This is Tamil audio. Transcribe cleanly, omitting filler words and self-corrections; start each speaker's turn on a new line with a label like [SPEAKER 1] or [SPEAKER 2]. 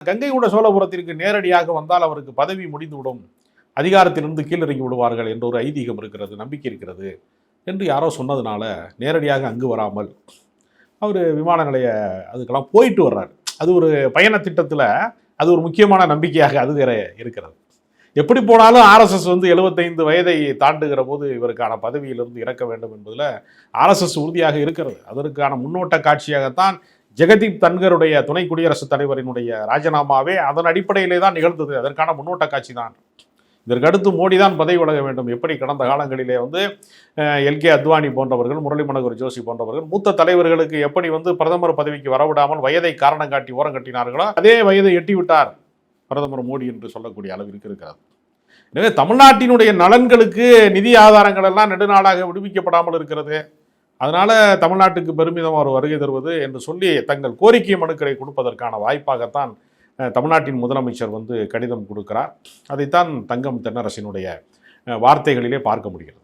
[SPEAKER 1] கங்கை கொண்ட சோழபுரத்திற்கு நேரடியாக வந்தால் அவருக்கு பதவி முடிந்துவிடும், அதிகாரத்திலிருந்து கீழிறங்கி விடுவார்கள் என்ற ஒரு ஐதீகம் இருக்கிறது, நம்பிக்கை இருக்கிறது என்று யாரோ சொன்னதுனால நேரடியாக அங்கு வராமல் அவர் விமான நிலைய அதுக்கெல்லாம் போயிட்டு வர்றாரு. அது ஒரு பயண திட்டத்தில் அது ஒரு முக்கியமான நம்பிக்கையாக அது வேற இருக்கிறது. எப்படி போனாலும் ஆர்எஸ்எஸ் 75 வயதை தாண்டுகிற போது இவருக்கான பதவியிலிருந்து இறக்க வேண்டும் என்பதில் ஆர்எஸ்எஸ் உறுதியாக இருக்கிறது. அதற்கான முன்னோட்ட காட்சியாகத்தான் ஜெகதீப் தன்கருடைய துணை குடியரசுத் தலைவரினுடைய ராஜினாமாவே அதன் அடிப்படையிலே தான் நிகழ்ந்தது. அதற்கான முன்னோட்ட காட்சி தான். இதற்கு அடுத்து மோடி தான் பதவி வழங்க வேண்டும். எப்படி கடந்த காலங்களிலே எல்கே அத்வானி போன்றவர்கள், முரளி மனோகர் ஜோஷி போன்றவர்கள் மூத்த தலைவர்களுக்கு எப்படி பிரதமர் பதவிக்கு வரவிடாமல் வயதை காரணம் காட்டி ஓரம் கட்டினார்களோ அதே வயதை எட்டிவிட்டார் பிரதமர் மோடி என்று சொல்லக்கூடிய அளவிற்கு இருக்கிறது. எனவே தமிழ்நாட்டினுடைய நலன்களுக்கு நிதி ஆதாரங்கள் எல்லாம் நெடுநாளாக விடுவிக்கப்படாமல் இருக்கிறது. அதனால தமிழ்நாட்டுக்கு பெருமிதம் அவர் வருகை தருவது என்று சொல்லி தங்கள் கோரிக்கை மனுக்களை கொடுப்பதற்கான வாய்ப்பாகத்தான் தமிழ்நாட்டின் முதலமைச்சர் கடிதம் கொடுக்கிறார். அதைத்தான் தங்கம் தென்னரசினுடைய வார்த்தைகளிலே பார்க்க முடிகிறது.